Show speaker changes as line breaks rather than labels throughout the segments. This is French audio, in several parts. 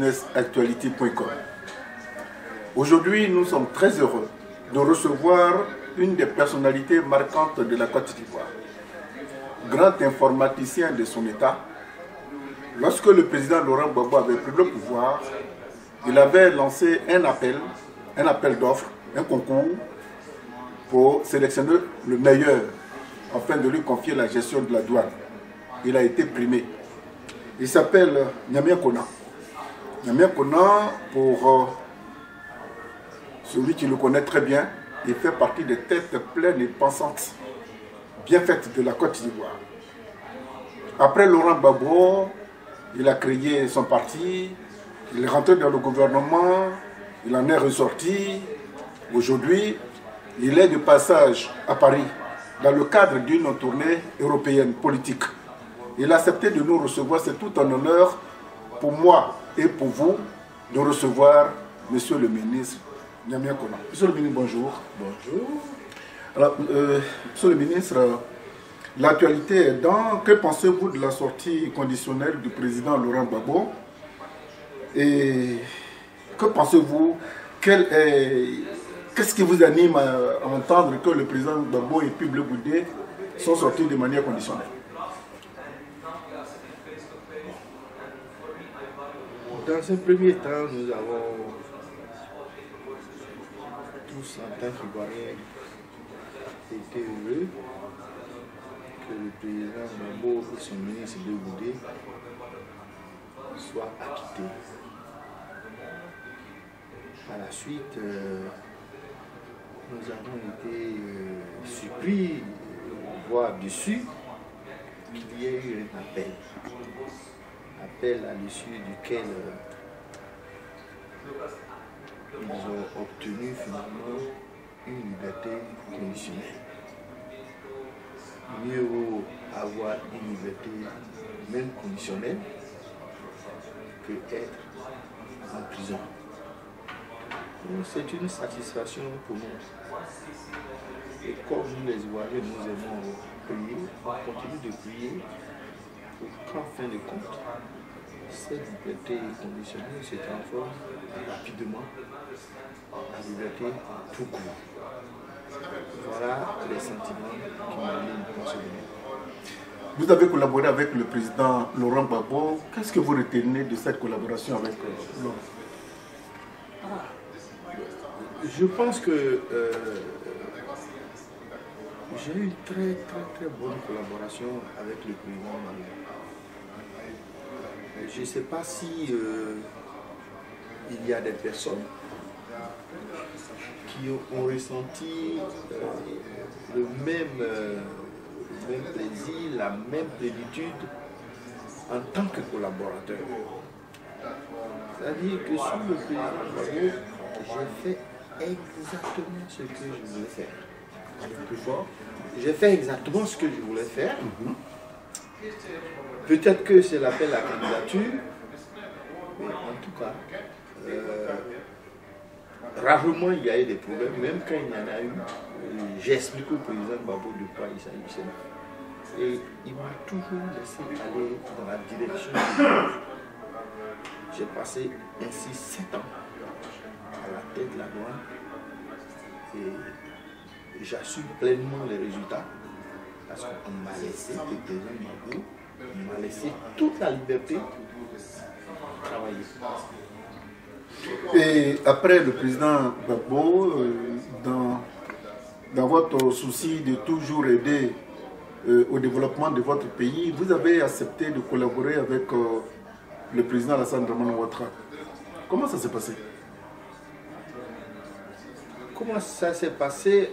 businessactuality.com. Aujourd'hui, nous sommes très heureux de recevoir une des personnalités marquantes de la Côte d'Ivoire. Grand informaticien de son État, lorsque le président Laurent Gbagbo avait pris le pouvoir, il avait lancé un appel d'offres, un concours pour sélectionner le meilleur afin de lui confier la gestion de la douane. Il a été primé. Il s'appelle Nyamia Kona. Nyamia Kona, pour celui qui le connaît très bien, il fait partie des têtes pleines et pensantes, bien faites de la Côte d'Ivoire. Après Laurent Gbagbo, il a créé son parti, il est rentré dans le gouvernement, il en est ressorti. Aujourd'hui, il est de passage à Paris dans le cadre d'une tournée européenne politique. Il a accepté de nous recevoir. C'est tout un honneur pour moi et pour vous de recevoir Monsieur le ministre Nyamia Kona. Monsieur le ministre, bonjour.
Bonjour.
Alors, Monsieur le ministre, l'actualité est dans. Que pensez-vous de la sortie conditionnelle du président Laurent Gbagbo? Et que pensez-vous? Qu'est-ce qui vous anime à entendre que le président Gbagbo et puis Bleu Goudé sont sortis de manière conditionnelle?
Dans un premier temps, nous avons tous, en tant qu'Ivoiriens, été heureux que le président Gbagbo et son ministre Bleu Goudé soient acquittés. À la suite, nous avons été surpris, voire déçus, qu'il y ait eu un appel à l'issue duquel ils ont obtenu finalement une liberté conditionnelle. Mieux vaut avoir une liberté même conditionnelle que être en prison. C'est une satisfaction pour nous. Et comme nous les Ivoiriens, nous aimons prier, on continue de prier pour qu'en fin de compte, cette liberté conditionnelle se transforme rapidement en liberté tout court. Voilà les sentiments qui m'animent dans ce moment.
Vous avez collaboré avec le président Laurent Gbagbo. Qu'est-ce que vous retenez de cette collaboration avec Laurent?
Je pense que j'ai eu une très bonne collaboration avec le président Gbagbo. Je ne sais pas si il y a des personnes qui ont ressenti le même plaisir, la même plénitude en tant que collaborateur. C'est-à-dire que sur le président Gbagbo, j'ai fait exactement ce que je voulais faire.
Plus fort.
J'ai fait exactement ce que je voulais faire. Peut-être que c'est l'appel à la candidature, mais en tout cas, rarement il y a eu des problèmes, même quand il y en a eu, j'ai expliqué au président Gbagbo de quoi il s'agissait. Et il m'a toujours laissé aller dans la direction du peuple. J'ai passé ainsi 7 ans à la tête de la douane et j'assume pleinement les résultats parce qu'on m'a laissé, le président Gbagbo m'a laissé toute la liberté de travailler.
Et après le président Gbagbo, dans votre souci de toujours aider au développement de votre pays, vous avez accepté de collaborer avec le président Alassane Dramane Ouattara. Comment ça s'est passé?
Comment ça s'est passé?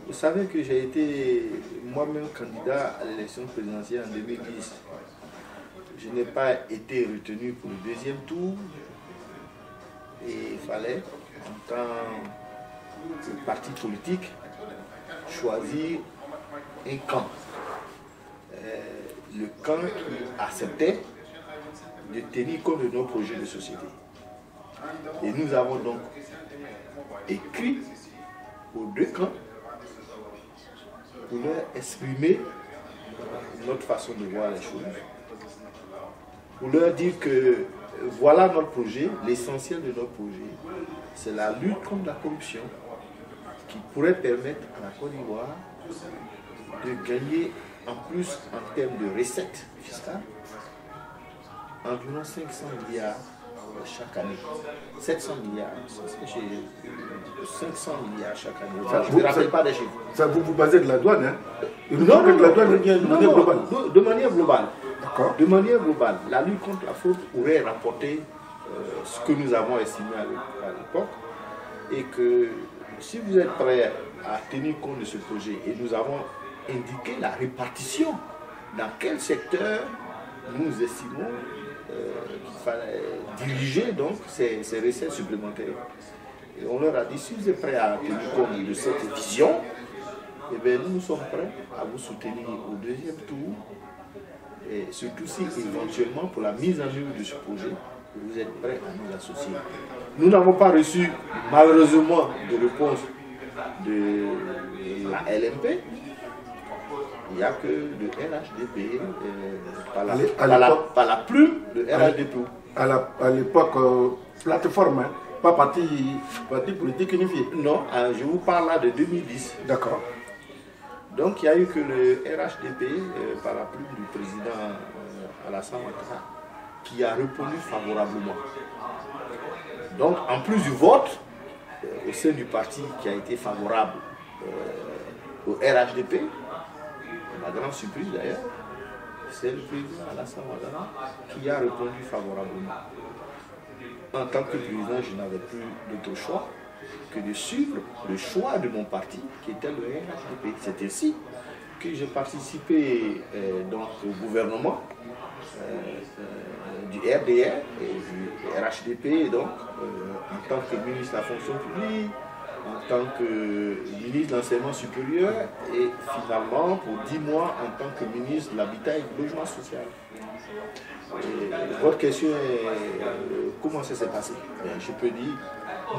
Vous savez que j'ai été moi-même candidat à l'élection présidentielle en 2010. Je n'ai pas été retenu pour le deuxième tour. Et il fallait, en tant que parti politique, choisir un camp. Le camp qui acceptait de tenir compte de nos projets de société. Et nous avons donc écrit aux deux camps pour leur exprimer notre façon de voir les choses. pour leur dire que voilà notre projet, l'essentiel de notre projet, c'est la lutte contre la corruption qui pourrait permettre à la Côte d'Ivoire de gagner en plus en termes de recettes fiscales environ 500 milliards chaque année. 700 milliards, 500 milliards chaque année.
Ça,
je ne me rappelle pas des chiffres.
Ça vous basez de la douane, hein?
Non,
de la douane de manière globale.
De manière globale.
D'accord.
De manière globale, la lutte contre la fraude pourrait rapporter ce que nous avons estimé à l'époque, et que si vous êtes prêts à tenir compte de ce projet, et nous avons indiqué la répartition dans quel secteur nous estimons qu'il fallait diriger donc ces recettes supplémentaires. Et on leur a dit, si vous êtes prêts à tenir compte de cette vision, eh bien, nous sommes prêts à vous soutenir au deuxième tour, et surtout si éventuellement pour la mise en œuvre de ce projet, vous êtes prêts à nous associer. Nous n'avons pas reçu malheureusement de réponse de la LMP. Il n'y a que le RHDP, par la plume de RHDP.
À l'époque, plateforme, hein, pas parti politique unifié.
Non, je vous parle là de 2010.
D'accord.
Donc il n'y a eu que le RHDP, par la plume du président Alassane Ouattara, qui a répondu favorablement. Donc en plus du vote, au sein du parti qui a été favorable au RHDP, la grande surprise d'ailleurs, c'est le président Alassane Ouattara qui a répondu favorablement. En tant que président, je n'avais plus d'autre choix que de suivre le choix de mon parti, qui était le RHDP. C'est ainsi que j'ai participé donc, au gouvernement du RDR et du RHDP, donc en tant que ministre de la fonction publique, en tant que ministre de l'enseignement supérieur et finalement pour 10 mois en tant que ministre de l'habitat et du logement social. Et votre question est comment ça s'est passé? Je peux dire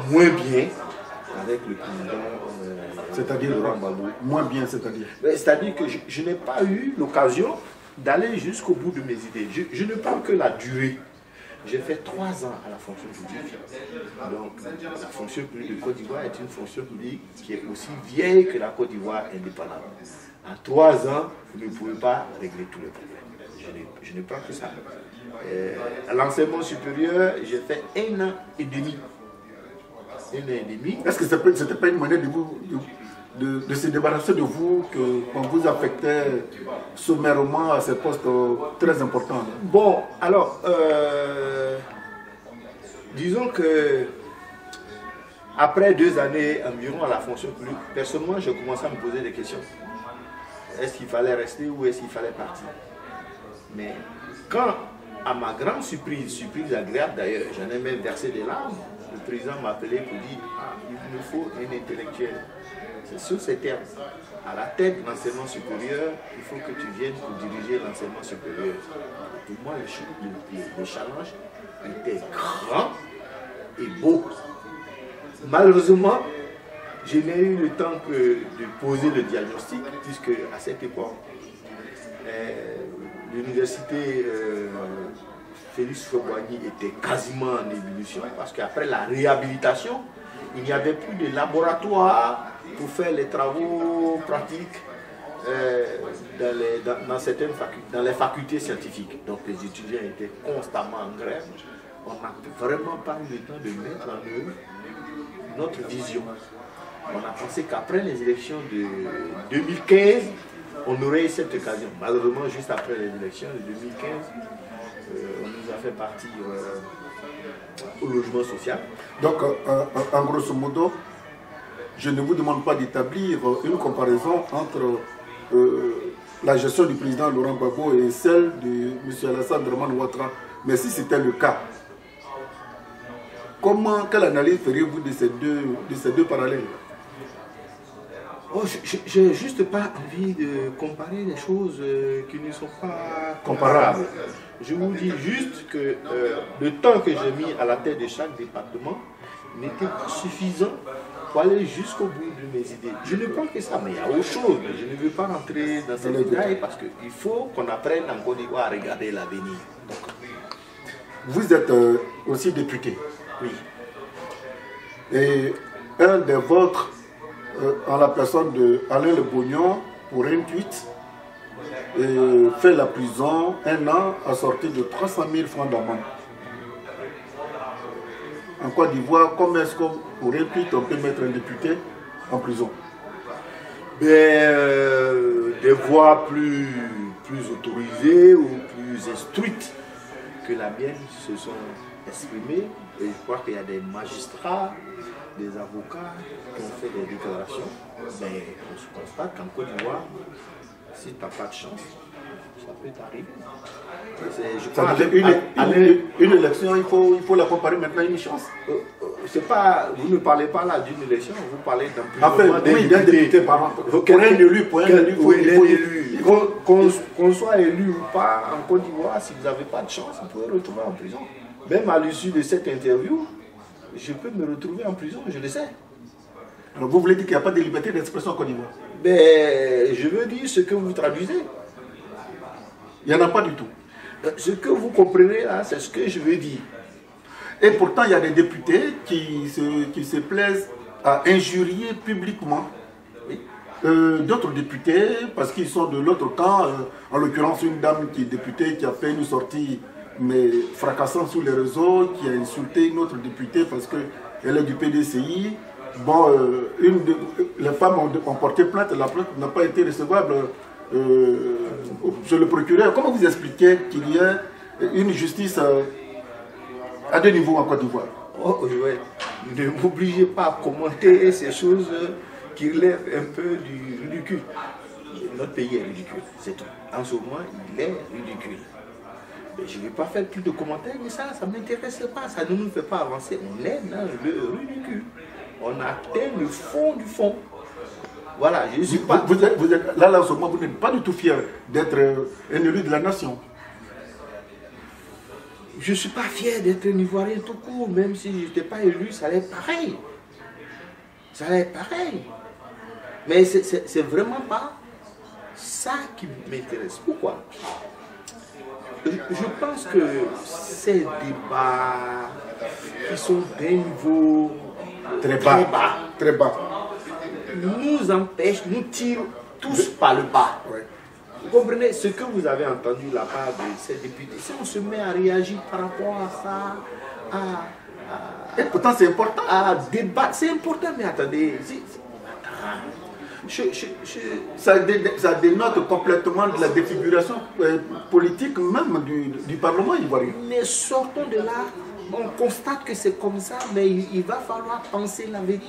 moins bien avec le président
c'est-à-dire
Laurent Gbagbo.
Moins bien, c'est-à-dire?
C'est-à-dire que je n'ai pas eu l'occasion d'aller jusqu'au bout de mes idées. Je ne parle que la durée. J'ai fait 3 ans à la fonction publique. Donc, la fonction publique de Côte d'Ivoire est une fonction publique qui est aussi vieille que la Côte d'Ivoire indépendante. En 3 ans, vous ne pouvez pas régler tous les problèmes. Je ne parle que ça. À l'enseignement supérieur, j'ai fait 1 an et demi. 1 an et demi.
Est-ce que ce n'était pas une manière de se débarrasser de vous, qu'on vous affectait sommairement à ces postes très importants?
Bon, alors, disons que après 2 années environ à la fonction publique, personnellement, j'ai commencé à me poser des questions. Est-ce qu'il fallait rester ou est-ce qu'il fallait partir? Mais quand, à ma grande surprise agréable d'ailleurs, j'en ai même versé des larmes, le président m'a appelé pour dire il me faut un intellectuel. C'est sur ces termes. À la tête de l'enseignement supérieur, il faut que tu viennes pour diriger l'enseignement supérieur. Pour moi, le challenge était grand et beau. Malheureusement, je n'ai eu le temps que de poser le diagnostic, puisque à cette époque, l'université Félix Houphouët-Boigny était quasiment en ébullition, parce qu'après la réhabilitation, il n'y avait plus de laboratoire pour faire les travaux pratiques dans les facultés scientifiques. Donc les étudiants étaient constamment en grève. On n'a vraiment pas eu le temps de mettre en œuvre notre vision. On a pensé qu'après les élections de 2015, on aurait eu cette occasion. Malheureusement, juste après les élections de 2015, on nous a fait partir au logement social.
Donc, en grosso modo, je ne vous demande pas d'établir une comparaison entre la gestion du président Laurent Gbagbo et celle de M. Alassane Ouattara. Mais si c'était le cas, quelle analyse feriez-vous de ces deux parallèles?
Oh, je n'ai juste pas envie de comparer des choses qui ne sont pas comparables. Je vous dis juste que le temps que j'ai mis à la tête de chaque département n'était pas suffisant pour aller jusqu'au bout de mes idées. Je ne parle que ça, mais il y a autre chose. Je ne veux pas rentrer dans ces détails parce qu'il faut qu'on apprenne en Côte d'Ivoire à regarder l'avenir.
vous êtes aussi député.
Oui.
Et un des vôtres, en la personne de Alain Le Bognon, pour un tweet, fait la prison 1 an assorti de 300 000 francs d'amende. En Côte d'Ivoire, comment est-ce qu'on pour un tweet on peut mettre un député en prison?
Des voix plus autorisées ou plus instruites que la mienne se sont exprimées. Et je crois qu'il y a des magistrats, des avocats qui ont fait des déclarations. Mais on se constate qu'en Côte d'Ivoire, si tu n'as pas de chance, ça peut t'arriver.
Une élection, il faut la comparer maintenant à une chance.
C'est pas, vous ne parlez pas là d'une élection, vous parlez d'un
député par exemple. Pour un élu,
qu'on soit élu ou pas en Côte d'Ivoire, si vous n'avez pas de chance, vous pouvez retrouver en prison. Même à l'issue de cette interview, je peux me retrouver en prison, je le sais.
Alors vous voulez dire qu'il n'y a pas de liberté d'expression en Côte d'Ivoire?
Je veux dire ce que vous traduisez.
Il n'y en a pas du tout.
Ce que vous comprenez là, c'est ce que je veux dire.
Et pourtant, il y a des députés qui se plaisent à injurier publiquement d'autres députés parce qu'ils sont de l'autre camp. En l'occurrence, une dame qui est députée qui a fait une sortie mais fracassante sur les réseaux, qui a insulté une autre députée parce qu'elle est du PDCI. Bon, les femmes ont porté plainte, la plainte n'a pas été recevable chez le procureur. Comment vous expliquez qu'il y a une justice à 2 niveaux en Côte d'Ivoire?
Ne m'obligez pas à commenter ces choses qui relèvent un peu du ridicule. Notre pays est ridicule, c'est tout. En ce moment, il est ridicule. Mais je ne vais pas faire plus de commentaires, mais ça ne m'intéresse pas, ça ne nous fait pas avancer. On est dans le ridicule. On atteint le fond du fond. Voilà, je suis pas...
Vous êtes, là, en ce moment, vous n'êtes pas du tout fier d'être un élu de la nation.
Je ne suis pas fier d'être un Ivoirien tout court, même si je n'étais pas élu, ça allait être pareil. Ça allait être pareil. Mais c'est vraiment pas ça qui m'intéresse. Pourquoi? Je pense que ces débats qui sont d'un niveau
très bas,
nous empêchent, nous tirent tous par le bas.
Ouais.
Vous comprenez ce que vous avez entendu de la part de ces députés? Si on se met à réagir par rapport à ça,
et pourtant c'est important.
À débattre, c'est important, mais attendez.
Ça dénote complètement de la défiguration politique même du Parlement ivoirien.
Mais sortons de là, on constate que c'est comme ça, mais il va falloir penser l'avenir.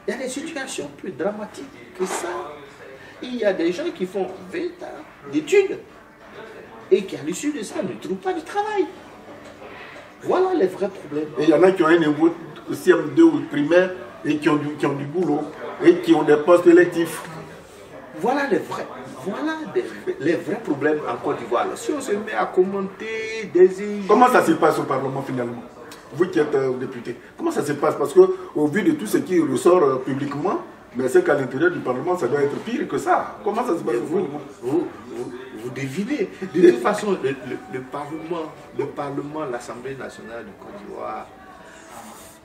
Il y a des situations plus dramatiques que ça. Il y a des gens qui font 20 ans d'études et qui, à l'issue de ça, ne trouvent pas de travail. Voilà les vrais problèmes.
Et il y en a qui ont un niveau CM2 ou primaire et qui ont du boulot et qui ont des postes électifs.
Voilà les vrais problèmes en Côte d'Ivoire. Si on se met à commenter des...
Comment ça se passe au Parlement finalement? Vous qui êtes député, comment ça se passe? Parce qu'au vu de tout ce qui ressort publiquement, mais c'est qu'à l'intérieur du Parlement, ça doit être pire que ça. Comment ça se passe?
Vous devinez. De toute façon, le Parlement, l'Assemblée nationale de Côte d'Ivoire,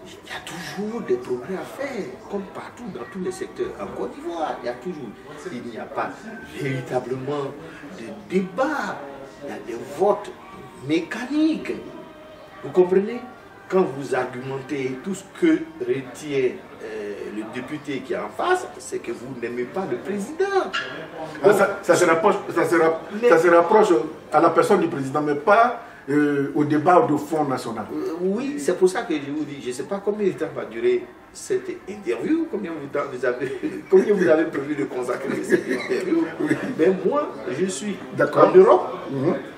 il y a toujours des progrès à faire, comme partout dans tous les secteurs. En Côte d'Ivoire, il n'y a pas véritablement de débat, il y a des votes mécaniques. Vous comprenez? Quand vous argumentez tout ce que retient le député qui est en face, c'est que vous n'aimez pas le président.
Ça se rapproche à la personne du président, mais pas au débat de fond national.
Oui, c'est pour ça que je vous dis, je ne sais pas combien de temps va durer cette interview, combien vous avez prévu de consacrer cette interview. Mais moi, je suis en Europe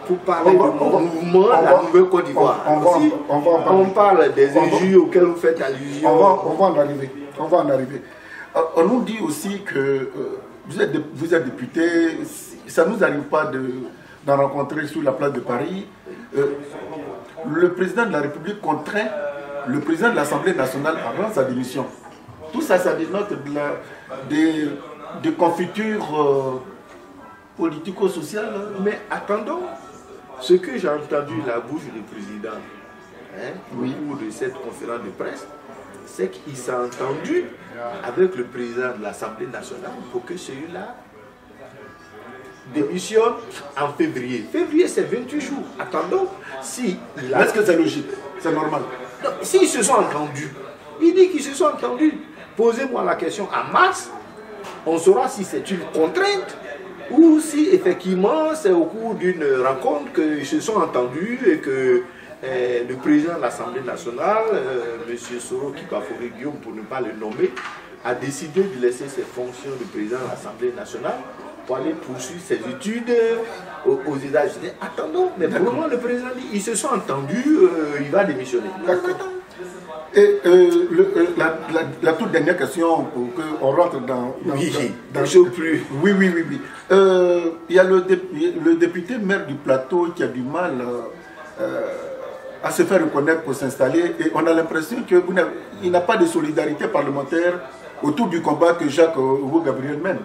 pour parler de mon mouvement, la Nouvelle Côte d'Ivoire. On parle des injures auxquelles vous faites allusion.
On va en arriver. On nous dit aussi que vous êtes député, ça ne nous arrive pas d'en rencontrer sur la place de Paris. Le président de la République contraint le président de l'Assemblée nationale à rendre sa démission. Tout ça, ça dénote des confitures politico-sociales.
Mais attendons, Ce que j'ai entendu de la bouche du président,
Oui.
au cours de cette conférence de presse, c'est qu'il s'est entendu avec le président de l'Assemblée nationale pour que celui-là démissionne en février. Février, c'est 28 jours. Attendons si il a...
Est-ce que c'est logique? C'est normal?
Non, s'ils se sont entendus, il dit qu'ils se sont entendus. Posez-moi la question en mars, on saura si c'est une contrainte ou si effectivement c'est au cours d'une rencontre qu'ils se sont entendus et que le président de l'Assemblée nationale, M. Soro Kipafori Guillaume, pour ne pas le nommer, a décidé de laisser ses fonctions de président de l'Assemblée nationale pour aller poursuivre ses études aux États-Unis. Attendons, mais pour le moment, le président dit ils se sont entendus, il va démissionner.
Et la toute dernière question pour qu'on rentre dans
plus.
Oui. Il y a le député maire du plateau qui a du mal à se faire reconnaître pour s'installer, et on a l'impression qu'il n'a pas de solidarité parlementaire autour du combat que Jacques Hugo Gabriel mène.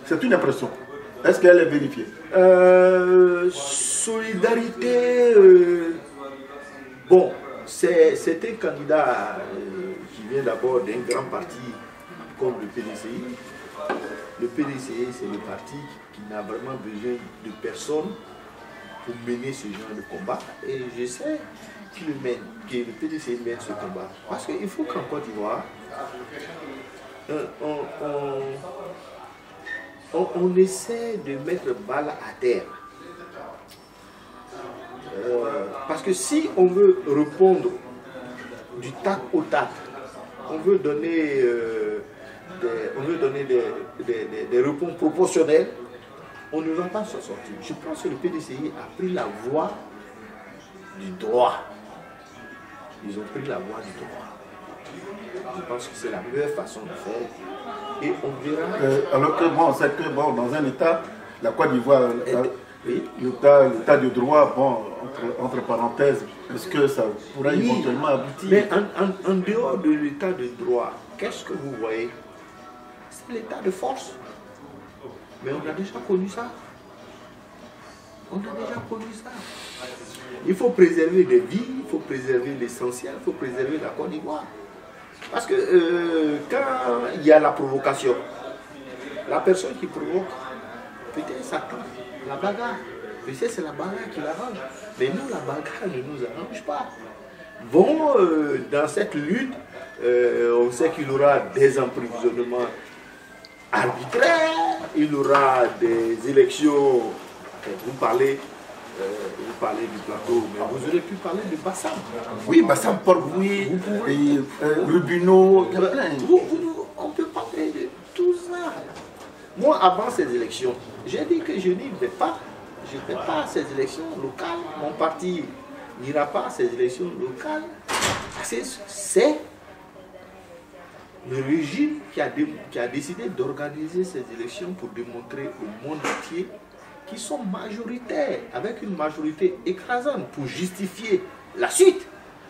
C'est une impression. Est-ce qu'elle est vérifiée?
Solidarité, bon, c'est un candidat qui vient d'abord d'un grand parti comme le PDCI. Le PDCI, c'est le parti qui n'a vraiment besoin de personne pour mener ce genre de combat. Et je sais que le PDCI mène ce combat. Parce qu'il faut qu'en Côte d'Ivoire, on essaie de mettre balle à terre. Parce que si on veut répondre du tac au tac, on veut donner des réponses proportionnelles, on ne va pas s'en sortir. Je pense que le PDCI a pris la voie du droit. Ils ont pris la voie du droit. Je pense que c'est la meilleure façon de faire. Et on verra.
Alors que bon, c'est que bon, dans un État, la Côte d'Ivoire, l'État de droit, bon, entre parenthèses, est-ce que ça pourra éventuellement aboutir?
Mais en dehors de l'État de droit, qu'est-ce que vous voyez? C'est l'État de force. Mais on a déjà connu ça. Il faut préserver des vies, il faut préserver l'essentiel, il faut préserver la Côte d'Ivoire. Parce que quand il y a la provocation, la personne qui provoque, peut-être s'attend, la bagarre. Peut-être c'est la bagarre qui l'arrange. Mais nous, la bagarre ne nous arrange pas. Bon, dans cette lutte, on sait qu'il y aura des emprisonnements arbitraires, il y aura des élections. Vous parlez du plateau, mais vous aurez pu parler de Bassam.
Oui, Bassam, Port-Boué, Rubino, il y a plein.
On peut parler de tout ça. Moi, avant ces élections, j'ai dit que je n'y vais pas. Je ne fais pas ces élections locales. Mon parti n'ira pas à ces élections locales. C'est le régime qui a décidé d'organiser ces élections pour démontrer au monde entier qu'ils sont majoritaires, avec une majorité écrasante, pour justifier la suite.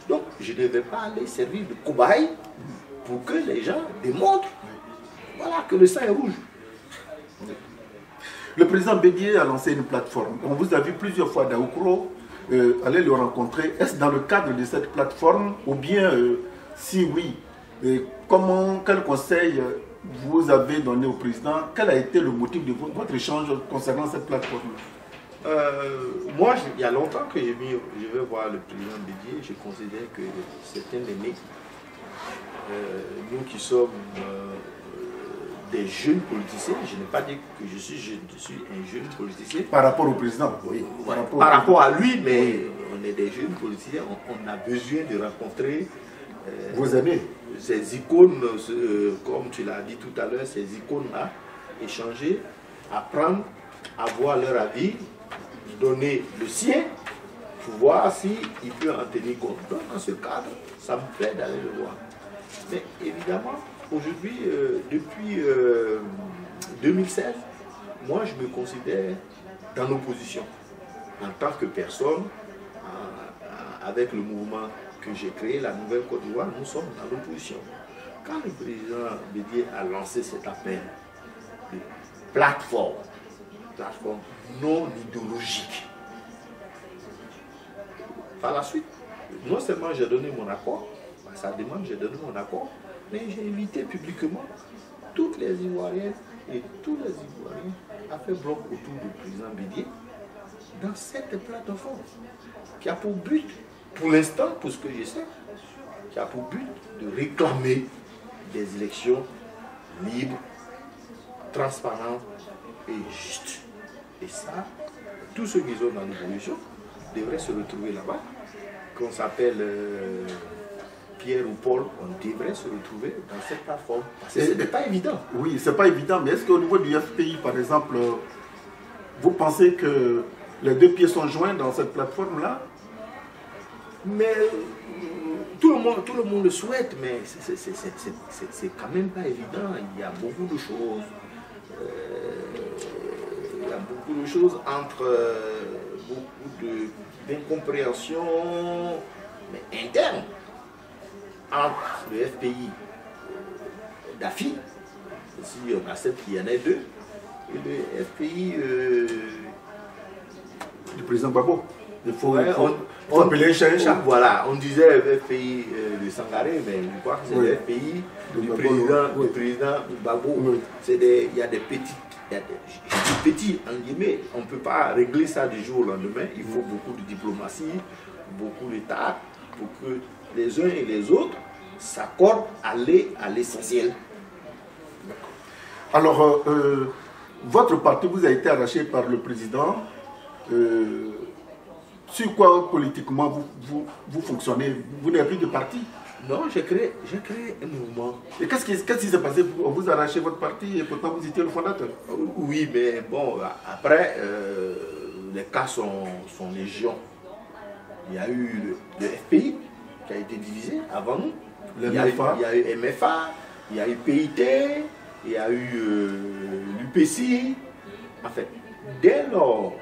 Donc, je ne vais pas aller servir de cobaye pour que les gens démontrent, voilà, que le sang est rouge.
Le président Bédié a lancé une plateforme. On vous a vu plusieurs fois d'Aoukro aller le rencontrer. Est-ce dans le cadre de cette plateforme ou bien, si oui, quel conseil vous avez donné au président? Quel a été le motif de votre échange concernant cette plateforme?
Moi, il y a longtemps que je vais voir le président Bédié. Je considère que c'est un aîné. Nous qui sommes des jeunes politiciens, je n'ai pas dit que je suis jeune, je suis un jeune politicien.
Par rapport au président, oui.
Par rapport à lui, mais on est des jeunes politiciens, on a besoin de rencontrer
vos amis.
Ces icônes, comme tu l'as dit tout à l'heure, ces icônes-là, échanger, apprendre, avoir leur avis, donner le sien, pour voir s'il peut en tenir compte. Donc, dans ce cadre, ça me plaît d'aller le voir. Mais évidemment, aujourd'hui, depuis 2016, moi je me considère dans l'opposition. En tant que personne, avec le mouvement que j'ai créé, la Nouvelle Côte d'Ivoire, nous sommes dans l'opposition. Quand le président Bédié a lancé cet appel de plateforme non idéologique, par la suite, non seulement j'ai donné mon accord, à sa demande j'ai donné mon accord, mais j'ai invité publiquement toutes les Ivoiriennes et tous les Ivoiriens à faire bloc autour du président Bédié dans cette plateforme qui a pour but, pour l'instant, pour ce que je sais, qui a pour but de réclamer des élections libres, transparentes et justes. Et ça, tous ceux qui sont dans l'opposition devraient se retrouver là-bas. Qu'on s'appelle Pierre ou Paul, on devrait se retrouver dans cette plateforme. Parce que ce n'est pas évident.
Oui, c'est pas évident, mais est-ce qu'au niveau du FPI, par exemple, vous pensez que les deux pieds sont joints dans cette plateforme-là?
Mais tout le monde le souhaite, mais c'est quand même pas évident. Il y a beaucoup de choses. Il y a beaucoup de choses entre beaucoup d'incompréhension interne entre le FPI d'AFI, si on accepte qu'il y en ait deux, et le FPI
du président Gbagbo. Il faut,
ouais,
faut appeler un chat un chat.
Voilà, on disait le FPI de Sangaré, mais je crois que c'est le FPI du président Gbagbo.
Oui.
Il y a des petits. Je dis petit, en guillemets, on ne peut pas régler ça du jour au lendemain. Il faut beaucoup de diplomatie, beaucoup de tact pour que les uns et les autres s'accordent à aller à l'essentiel.
Alors, votre parti vous a été arraché par le président. Sur quoi politiquement vous fonctionnez? Vous n'avez plus de parti?
Non, j'ai créé un mouvement.
Et qu'est-ce qui s'est passé? On vous a arraché votre parti et pourtant vous étiez le fondateur.
Oui, mais bon, après, les cas sont légion. Il y a eu le FPI qui a été divisé avant nous. Il y a eu MFA, il y a eu PIT, il y a eu l'UPC. En fait, dès lors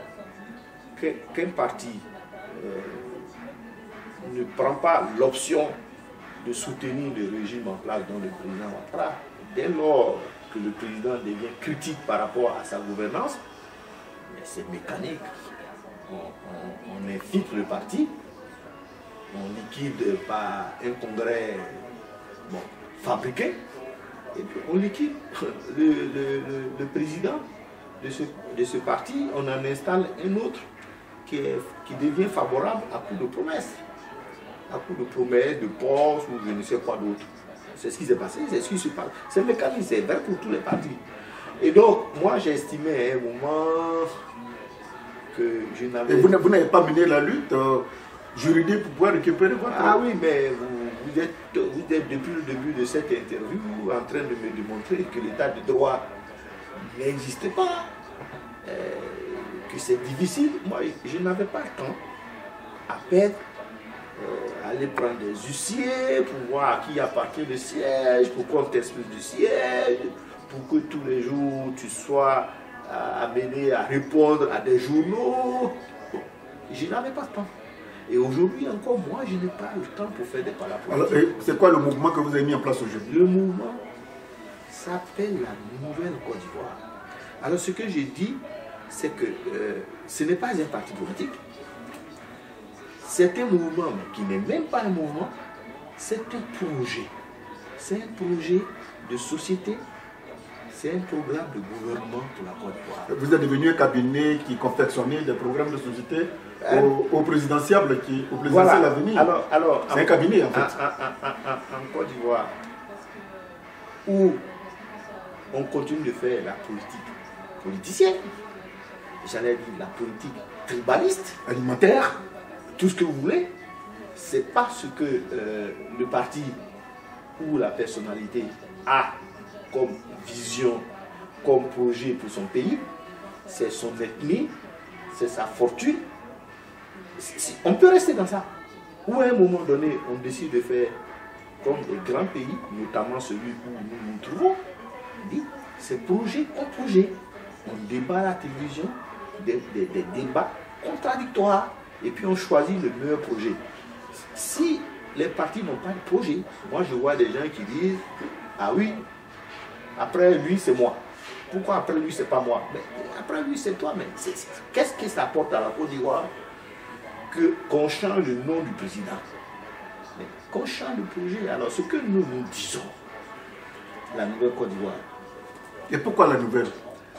qu'un parti ne prend pas l'option de soutenir le régime en place dont le président Ouattara, dès lors que le président devient critique par rapport à sa gouvernance, c'est mécanique. On infiltre le parti, on liquide par un congrès fabriqué, et puis on liquide le président de ce parti, on en installe un autre qui devient favorable à coup de promesses. À coup de promesses, de postes ou je ne sais quoi d'autre. C'est ce qui s'est passé, c'est ce qui se passe. C'est mécanique, c'est vrai pour tous les partis. Et donc, moi j'ai estimé à un moment que je n'avais...
Et vous n'avez pas mené la lutte juridique pour pouvoir récupérer votre...
Ah oui, mais vous êtes depuis le début de cette interview en train de me démontrer que l'état de droit n'existe pas, que c'est difficile. Moi, je n'avais pas le temps à perdre, aller prendre des huissiers pour voir à qui appartient le siège, pour qu'on t'explique du siège, pour que tous les jours tu sois amené à répondre à des journaux. Je n'avais pas le temps. Et aujourd'hui encore, moi, je n'ai pas le temps pour faire des parapolitiques.
Alors, c'est quoi le mouvement que vous avez mis en place aujourd'hui?
Le mouvement s'appelle la Nouvelle Côte d'Ivoire. Alors, ce que j'ai dit, c'est que ce n'est pas un parti politique. C'est un mouvement, mais qui n'est même pas un mouvement, c'est un projet. C'est un projet de société, c'est un programme de gouvernement pour la Côte d'Ivoire.
Vous êtes devenu un cabinet qui confectionnait des programmes de société au présidentiel à venir.
Alors,
c'est un cabinet en fait.
En Côte d'Ivoire, où on continue de faire la politique politicienne, j'allais dire la politique tribaliste,
alimentaire,
tout ce que vous voulez, c'est pas ce que le parti ou la personnalité a comme vision, comme projet pour son pays, c'est son ethnie, c'est sa fortune. On peut rester dans ça. Ou à un moment donné, on décide de faire comme les grands pays, notamment celui où nous nous trouvons, on dit c'est projet contre projet. On débat à la télévision, des débats contradictoires, et puis on choisit le meilleur projet. Si les partis n'ont pas de projet, moi je vois des gens qui disent ah oui, après lui c'est moi. Pourquoi après lui c'est pas moi? Mais après lui c'est toi, mais qu'est-ce que ça apporte à la Côte d'Ivoire? qu'on change le nom du président. Mais qu'on change le projet. Alors ce que nous disons, la nouvelle Côte d'Ivoire.
Et pourquoi la nouvelle?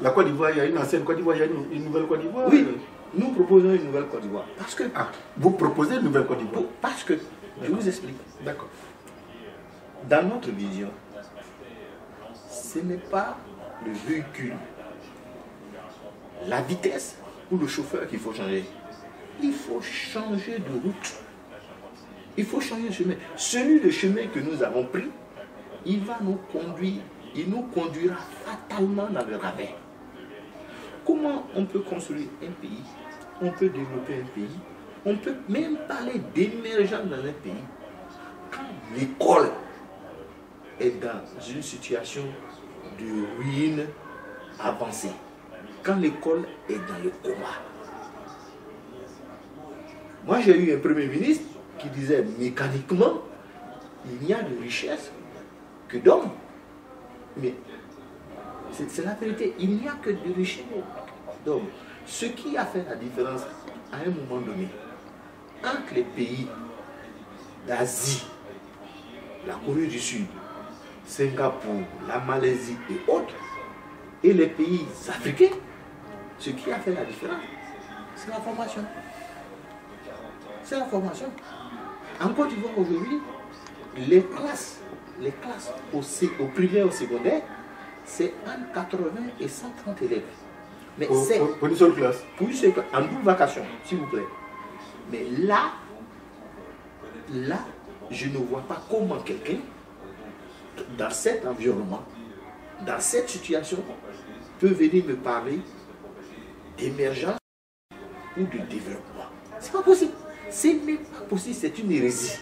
La Côte d'Ivoire, il y a une ancienne Côte d'Ivoire, il y a une nouvelle Côte d'Ivoire.
Oui, nous proposons une nouvelle Côte d'Ivoire. Parce que...
Ah, vous proposez une nouvelle Côte d'Ivoire?
Parce que, je vous explique.
D'accord.
Dans notre vision, ce n'est pas le véhicule, la vitesse ou le chauffeur qu'il faut changer. Il faut changer de route. Il faut changer de chemin. Celui de chemin que nous avons pris, il va nous conduire, il nous conduira fatalement dans le ravin. Comment on peut construire un pays, on peut développer un pays, on peut même parler d'émergence dans un pays quand l'école est dans une situation de ruine avancée, quand l'école est dans le coma. Moi j'ai eu un premier ministre qui disait mécaniquement, il n'y a de richesse que d'hommes. Mais c'est la vérité, il n'y a que de richesse d'hommes. Ce qui a fait la différence à un moment donné entre les pays d'Asie, la Corée du Sud, Singapour, la Malaisie et autres, et les pays africains, ce qui a fait la différence, c'est la formation. C'est la formation. En Côte d'Ivoire aujourd'hui, les classes au primaire et au secondaire, c'est entre 80 et 130 élèves. Mais c'est
pour une seule classe.
Pour une seule classe, en double vacation, s'il vous plaît. Mais là, je ne vois pas comment quelqu'un, dans cet environnement, dans cette situation, peut venir me parler d'émergence ou de développement. C'est pas possible. C'est même pas possible, c'est une hérésie.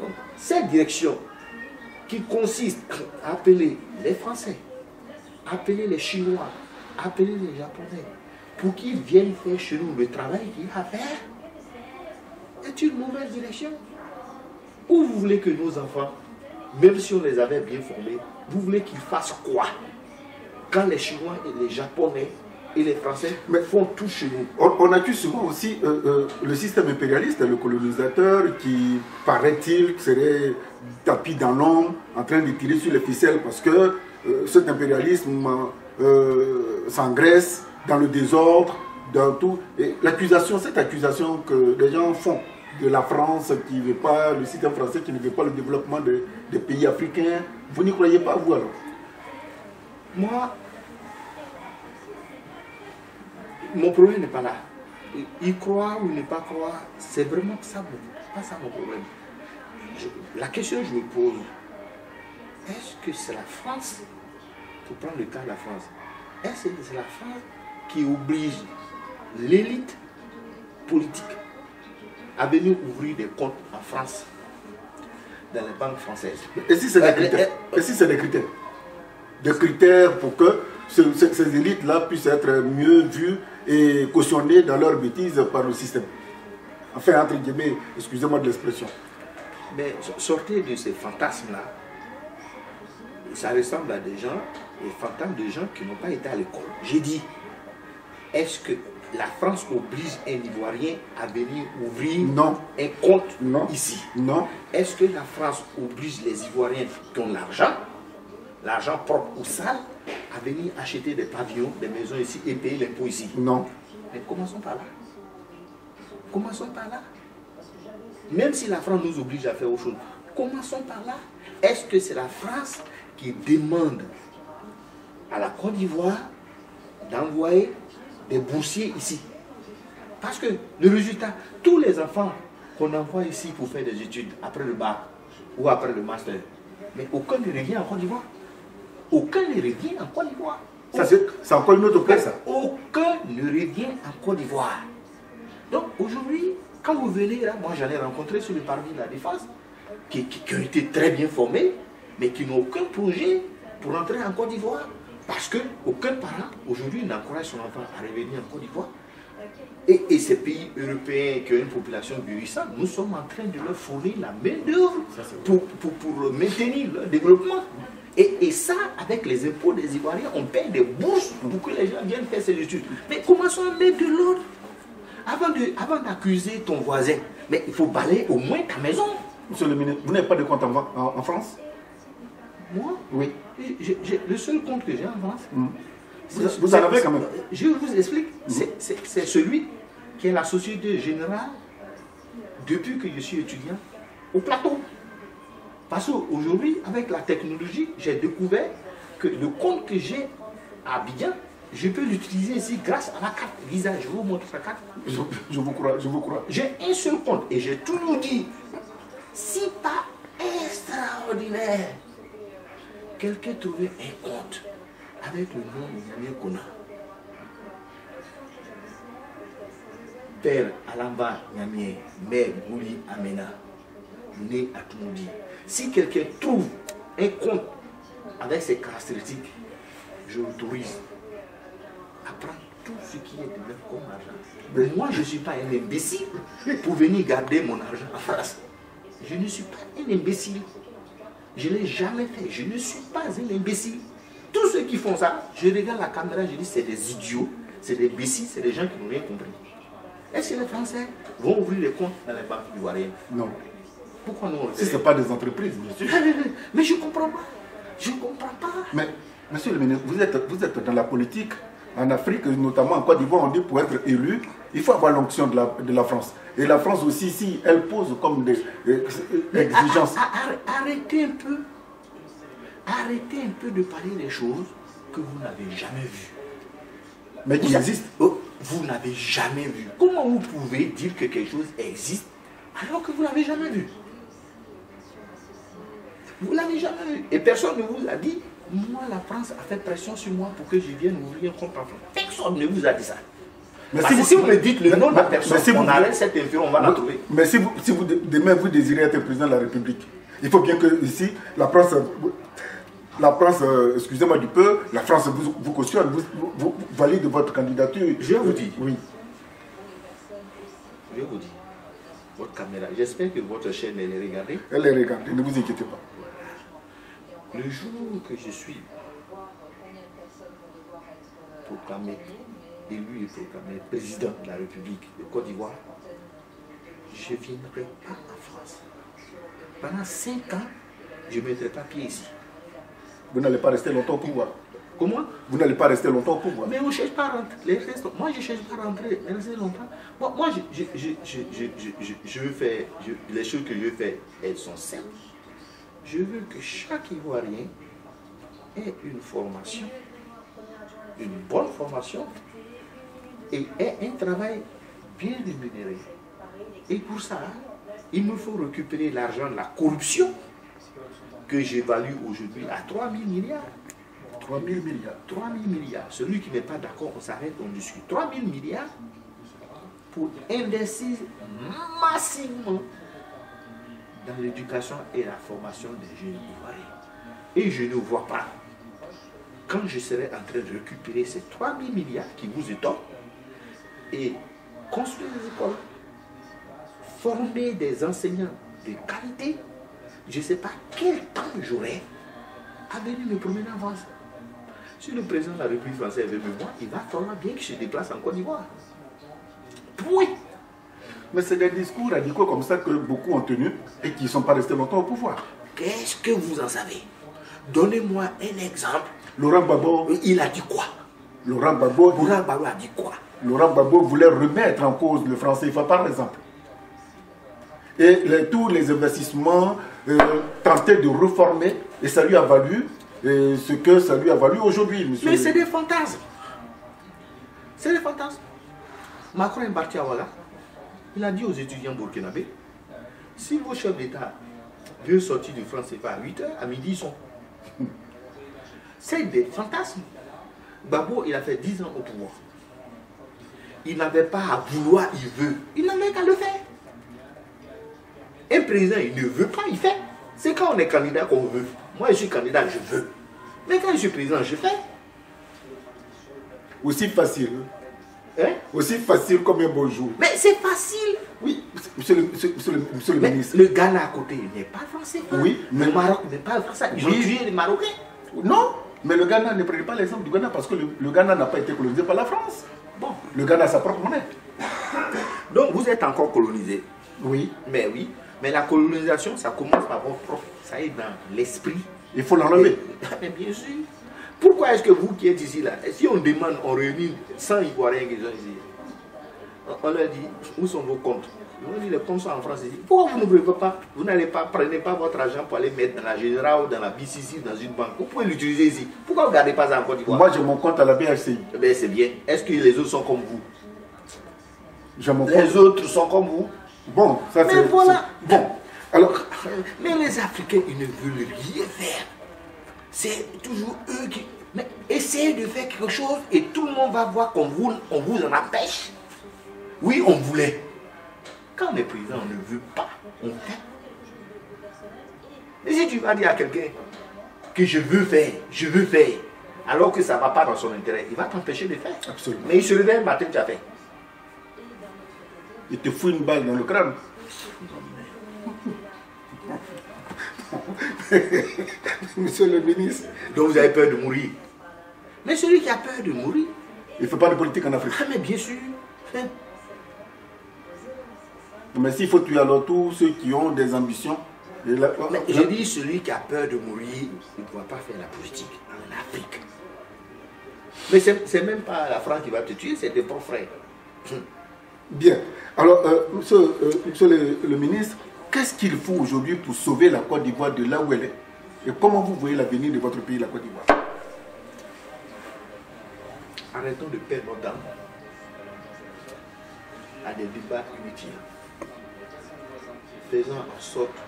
Donc, cette direction qui consiste à appeler les Français, appeler les Chinois, appeler les Japonais, pour qu'ils viennent faire chez nous le travail qu'il y a à faire, est une mauvaise direction. Ou vous voulez que nos enfants, même si on les avait bien formés, vous voulez qu'ils fassent quoi? Quand les Chinois et les Japonais et les Français font tout chez nous.
On accuse souvent aussi le système impérialiste, le colonisateur qui, paraît-il, serait tapis dans l'ombre, en train de tirer sur les ficelles parce que cet impérialisme s'engraisse dans le désordre, dans tout. Et cette accusation que les gens font de la France qui ne veut pas, le système français qui ne veut pas le développement des pays africains, vous n'y croyez pas, vous alors?
Moi, mon problème n'est pas là. Y croire ou ne pas croire, c'est vraiment ça, pas ça mon problème. La question que je me pose, est-ce que c'est la France, pour prendre le cas de la France, est-ce que c'est la France qui oblige l'élite politique à venir ouvrir des comptes en France, dans les banques françaises?
Et si c'est des critères? Et si c'est des critères? Des critères pour que ces élites-là puissent être mieux vues et cautionnées dans leur bêtise par le système. Enfin, entre guillemets, excusez-moi de l'expression.
Mais sortez de ces fantasmes-là. Ça ressemble à des gens, les fantasmes de gens qui n'ont pas été à l'école. J'ai dit, est-ce que la France oblige un Ivoirien à venir ouvrir un compte ici?
Non.
Est-ce que la France oblige les Ivoiriens qui ont l'argent propre ou sale, à venir acheter des pavillons, des maisons ici et payer l'impôt ici?
Non.
Mais commençons par là. Commençons par là. Même si la France nous oblige à faire autre chose, commençons par là. Est-ce que c'est la France qui demande à la Côte d'Ivoire d'envoyer des boursiers ici? Parce que le résultat, tous les enfants qu'on envoie ici pour faire des études après le bac ou après le master, mais aucun ne revient en Côte d'Ivoire. Aucun ne revient en Côte d'Ivoire.
C'est encore une autre place, ça.
Aucun ne revient en Côte d'Ivoire. Donc aujourd'hui, quand vous venez là, moi j'en ai rencontré sur le parvis de la Défense, qui ont été très bien formés, mais qui n'ont aucun projet pour rentrer en Côte d'Ivoire. Parce qu'aucun parent aujourd'hui n'encourage son enfant à revenir en Côte d'Ivoire. Et ces pays européens qui ont une population vieillissante, nous sommes en train de leur fournir la main-d'œuvre pour maintenir leur développement. Et ça, avec les impôts des Ivoiriens, on paye des bourses pour que les gens viennent faire ces études. Mais commençons à mettre de l'ordre. avant d'accuser ton voisin, mais il faut balayer au moins ta maison.
Monsieur le ministre, vous n'avez pas de compte en France?
Moi?
Oui.
Le seul compte que j'ai en France,
vous en avez quand même.
je vous explique, c'est celui qui est la Société Générale depuis que je suis étudiant au plateau. Parce qu'aujourd'hui, avec la technologie, j'ai découvert que le compte que j'ai à Abidjan, je peux l'utiliser ici grâce à la carte Visa. Je vous montre la carte.
Je vous crois, je vous crois.
J'ai un seul compte et j'ai toujours dit, si pas extraordinaire, quelqu'un trouvait un compte avec le nom de Niamey Kona. Père Alamba Niamey, mère Mouli Amena, né à Toumoudi. Si quelqu'un trouve un compte avec ces caractéristiques, je l'autorise à prendre tout ce qui est de même comme argent. Mais moi, je ne suis pas un imbécile pour venir garder mon argent en France. Je ne suis pas un imbécile. Je ne l'ai jamais fait. Je ne suis pas un imbécile. Tous ceux qui font ça, je regarde la caméra, je dis c'est des idiots, c'est des imbéciles, c'est des gens qui n'ont rien compris. Est-ce que les Français vont ouvrir des comptes dans les banques ivoiriennes?
Non.
Pourquoi non?
Si ce n'est pas des entreprises, bien sûr.
Mais je ne comprends pas. Je ne comprends pas.
Mais, monsieur le ministre, vous êtes dans la politique. En Afrique, notamment en Côte d'Ivoire, on dit pour être élu, il faut avoir l'onction de la France. Et la France aussi, si elle pose comme des exigences.
Arrêtez un peu. Arrêtez un peu de parler des choses que vous n'avez jamais vues.
Mais qui existent.
Vous n'avez jamais vu. Comment vous pouvez dire que quelque chose existe alors que vous ne l'avez jamais vu? Vous ne l'avez jamais vu. Et personne ne vous a dit, moi la France a fait pression sur moi pour que je vienne ouvrir un compte en France. Personne ne vous a dit ça. Mais si vous me dites le nom de la personne, on arrête cette info, on va la trouver.
Mais si demain vous désirez être président de la République, il faut bien que ici, la France, excusez-moi du peu, la France vous cautionne, vous valide votre candidature.
Je vous dis.
Oui.
Je vous dis. Votre caméra, j'espère que votre chaîne elle est regardée.
Elle est regardée, ne vous inquiétez pas.
Le jour que je suis proclamé, élu et proclamé président de la République de Côte d'Ivoire, je ne viendrai pas en France. Pendant 5 ans, je ne mettrai pas pied ici.
Vous n'allez pas rester longtemps au pouvoir.
Comment?
Vous n'allez pas rester longtemps au pouvoir.
Mais on ne cherche pas à rentrer. Moi, je ne cherche pas à rentrer, rester longtemps. Moi, je veux faire, les choses que je fais, elles sont simples. Je veux que chaque Ivoirien ait une formation, une bonne formation, et ait un travail bien rémunéré. Et pour ça, il me faut récupérer l'argent de la corruption que j'évalue aujourd'hui à 3 000 milliards.
3 000 milliards.
3 000 milliards. Celui qui n'est pas d'accord, on s'arrête, on discute. 3 000 milliards pour investir massivement dans l'éducation et la formation des jeunes Ivoiriens. Et je ne vois pas, quand je serai en train de récupérer ces 3 000 milliards qui vous étonnent, et construire des écoles, former des enseignants de qualité, je ne sais pas quel temps j'aurai à venir me promener en France. Si le président de la République française veut me voir, il va falloir bien que je déplace en Côte d'Ivoire. Point.
Mais c'est des discours radicaux comme ça que beaucoup ont tenus et qui ne sont pas restés longtemps au pouvoir.
Qu'est-ce que vous en savez? Donnez-moi un exemple.
Laurent Gbagbo.
Il a dit quoi?
Laurent Gbagbo
a dit quoi?
Laurent Gbagbo voulait remettre en cause le franc CFA par exemple. Et tous les investissements tentaient de reformer et ça lui a valu ce que ça lui a valu aujourd'hui, monsieur.
Mais c'est des fantasmes. C'est des fantasmes. Macron est parti à Ouaga. Il a dit aux étudiants burkinabés, si vos chefs d'État veulent sortir du franc CFA à 8 h, à midi ils sont. C'est des fantasmes. Gbagbo, il a fait 10 ans au pouvoir. Il n'avait pas à vouloir, il veut. Il n'avait qu'à le faire. Un président, il ne veut pas, il fait. C'est quand on est candidat qu'on veut. Moi, je suis candidat, je veux. Mais quand je suis président, je fais.
Aussi facile.
Hein?
Aussi facile comme un beau jour.
Mais c'est facile.
Oui, monsieur le ministre.
Le Ghana à côté, il n'est pas français.
Oui,
mais le Maroc n'est pas français. Ils ont tué les Marocains.
Non, mais le Ghana, ne prenez pas l'exemple du Ghana parce que le Ghana n'a pas été colonisé par la France. Bon, le Ghana a sa propre monnaie.
Donc vous êtes encore colonisé.
Oui.
Mais oui. Mais la colonisation, ça commence par votre propre. Ça est dans l'esprit.
Il faut l'enlever.
Mais bien sûr. Pourquoi est-ce que vous qui êtes ici là, si on demande, on réunit 100 Ivoiriens qui sont ici, on leur dit, où sont vos comptes? On dit les comptes sont en France ici. Pourquoi vous n'ouvrez pas? Vous n'allez pas, prenez pas votre argent pour aller mettre dans la Générale ou dans la BCC, dans une banque. Vous pouvez l'utiliser ici. Pourquoi vous ne gardez pas ça en Côte d'Ivoire?
Moi j'ai mon compte à la BHCI.
Eh bien c'est bien. Est-ce que les autres sont comme vous?
J'ai mon compte.
Les autres sont comme vous?
Bon, ça c'est...
Mais voilà.
Bon, alors...
Mais les Africains, ils ne veulent rien faire. C'est toujours eux qui... Mais essayez de faire quelque chose et tout le monde va voir qu'on vous en empêche. Oui, on voulait. Quand on est président, on ne veut pas, on fait. Et si tu vas dire à quelqu'un que je veux faire, alors que ça ne va pas dans son intérêt, il va t'empêcher de faire.
Absolument.
Mais il se réveille un matin, tu as fait.
Il te fout une balle dans le crâne. Monsieur le ministre.
Donc vous avez peur de mourir. Mais celui qui a peur de mourir...
Il ne fait pas de politique en Afrique.
Ah mais bien sûr.
Mais s'il faut tuer alors tous ceux qui ont des ambitions...
Mais je dis celui qui a peur de mourir, il ne pourra pas faire la politique en Afrique. Mais c'est même pas la France qui va te tuer, c'est tes propres frères.
Bien. Alors, monsieur le ministre, qu'est-ce qu'il faut aujourd'hui pour sauver la Côte d'Ivoire de là où elle est? Et comment vous voyez l'avenir de votre pays, la Côte d'Ivoire?
Arrêtons de perdre notre temps à des débats inutiles. Faisons en sorte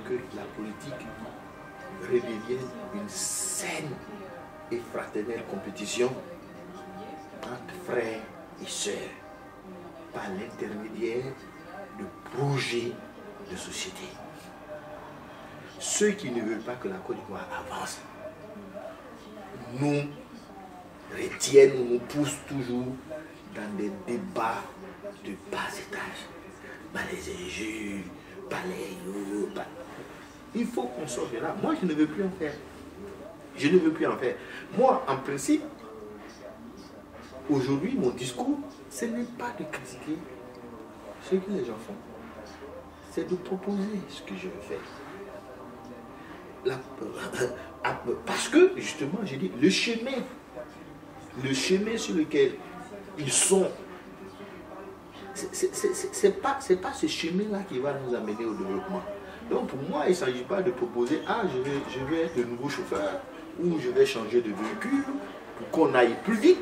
que la politique redevienne une saine et fraternelle compétition entre frères et sœurs, par l'intermédiaire de projets de société. Ceux qui ne veulent pas que la Côte d'Ivoire avance nous retiennent, nous poussent toujours dans des débats de bas étage. Par les injures, par les... Il faut qu'on sorte de là. Moi, je ne veux plus en faire. Je ne veux plus en faire. Moi, en principe, aujourd'hui, mon discours, ce n'est pas de critiquer ce que les gens font. C'est de proposer ce que je veux faire. Parce que, justement, j'ai dit, le chemin sur lequel ils sont, c'est pas ce chemin-là qui va nous amener au développement. Donc pour moi, il ne s'agit pas de proposer, je vais être de nouveau chauffeur, ou je vais changer de véhicule, pour qu'on aille plus vite,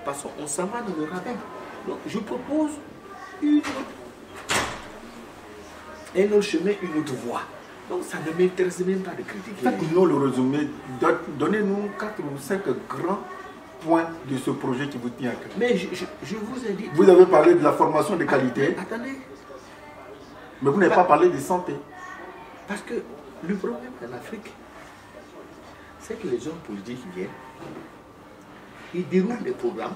parce qu'on s'en va dans le ravin. Donc je propose un autre chemin, une autre voie. Donc ça ne m'intéresse même pas de critiquer.
Faites-nous le résumé, donnez-nous 4 ou 5 grands points de ce projet qui vous tient à cœur.
Mais je vous ai dit...
Vous avez parlé de la formation de qualité.
Attendez.
Mais vous n'avez pas parlé de santé.
Parce que le problème en Afrique, c'est que les hommes politiques viennent, ils déroulent des programmes,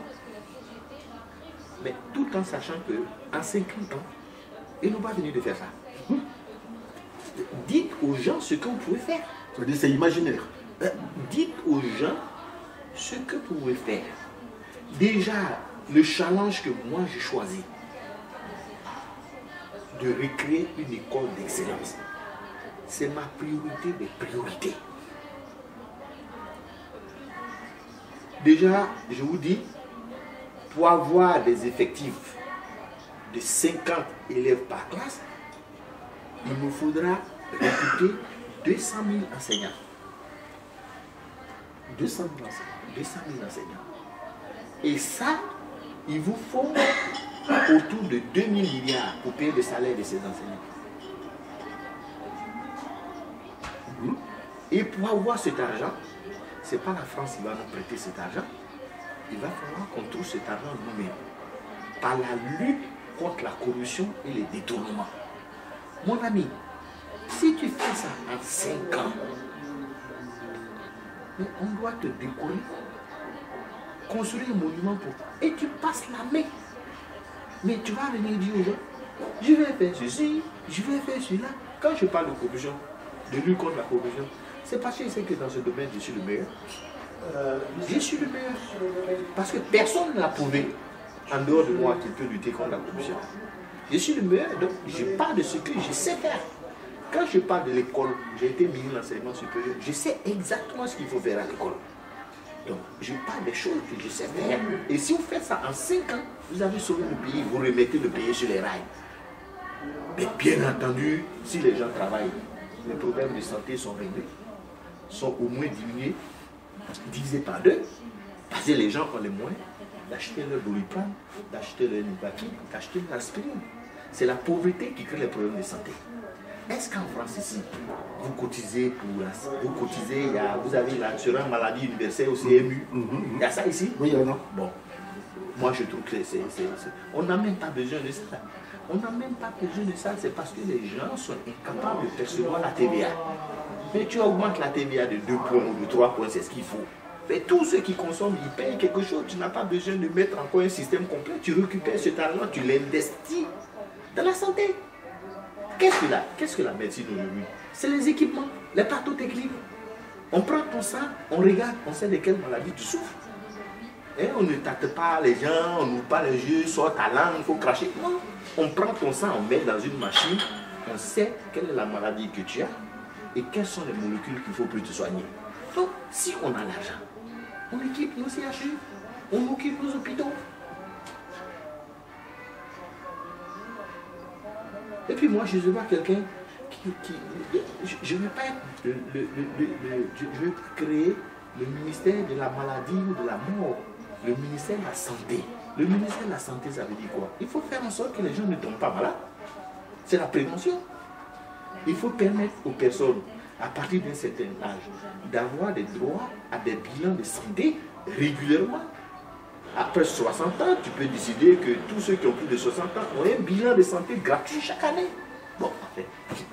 mais tout en sachant qu'en 50 ans, ils n'ont pas fini de faire ça. Dites aux gens ce que vous pouvez faire.
Ça veut dire c'est imaginaire.
Dites aux gens ce que vous pouvez faire. Déjà, le challenge que moi j'ai choisi, de recréer une école d'excellence, c'est ma priorité des priorités. Déjà, je vous dis, pour avoir des effectifs de 50 élèves par classe, il nous faudra recruter 200 000 enseignants.
200 000 enseignants.
200 000 enseignants. Et ça, il vous faut autour de 2 000 milliards pour payer le salaire de ces enseignants. Et pour avoir cet argent, ce n'est pas la France qui va nous prêter cet argent. Il va falloir qu'on trouve cet argent nous-mêmes. Par la lutte contre la corruption et les détournements. Mon ami, si tu fais ça en 5 ans, on doit te décorer, construire un monument pour toi. Et tu passes la main. Mais tu vas venir dire aux gens, je vais faire ceci, je vais faire cela. Quand je parle de corruption, de lutte contre la corruption, c'est parce que je sais que dans ce domaine, je suis le meilleur. Je suis le meilleur. Parce que personne ne l'a prouvé. en dehors de moi qui peut lutter contre la corruption. Je suis le meilleur, donc je parle de ce que je sais faire. Quand je parle de l'école, j'ai été ministre de l'enseignement supérieur, je sais exactement ce qu'il faut faire à l'école. Donc, je parle des choses que je sais faire. Et si vous faites ça en 5 ans, vous avez sauvé le pays, vous remettez le pays sur les rails. Mais bien entendu, si les gens travaillent, les problèmes de santé sont réglés, sont au moins diminués, divisés par 2, parce que les gens ont les moyens d'acheter leur Doliprane, d'acheter leur Nivaki, d'acheter leur aspirine. C'est la pauvreté qui crée les problèmes de santé. Est-ce qu'en France ici, vous cotisez pour vous cotisez, vous avez l'assurance maladie universelle au CMU, il y a ça ici?
Oui, il y en a.
Bon, moi je trouve que on n'a même pas besoin de ça. On n'a même pas besoin de ça, c'est parce que les gens sont incapables de percevoir la TVA. Mais tu augmentes la TVA de 2 points ou de 3 points, c'est ce qu'il faut. Mais tous ceux qui consomment, ils payent quelque chose. Tu n'as pas besoin de mettre encore un système complet. Tu récupères cet argent, tu l'investis dans la santé. Qu'est-ce que la médecine aujourd'hui? C'est les équipements, les plateaux techniques. On prend ton sang, on regarde, on sait de quelle maladie tu souffres. Et on ne tâte pas les gens, on n'ouvre pas les yeux, sort ta langue, il faut cracher. Non, on prend ton sang, on met dans une machine, on sait quelle est la maladie que tu as et quelles sont les molécules qu'il faut pour te soigner. Donc, si on a l'argent, on équipe nos CHU, on occupe nos hôpitaux. Et puis moi, je ne veux pas quelqu'un je ne veux pas être je veux créer le ministère de la maladie ou de la mort, le ministère de la santé. Le ministère de la santé, ça veut dire quoi? Il faut faire en sorte que les gens ne tombent pas malades. C'est la prévention. Il faut permettre aux personnes, à partir d'un certain âge, d'avoir des droits à des bilans de santé régulièrement. Après 60 ans, tu peux décider que tous ceux qui ont plus de 60 ans ont un bilan de santé gratuit chaque année. Bon, en fait,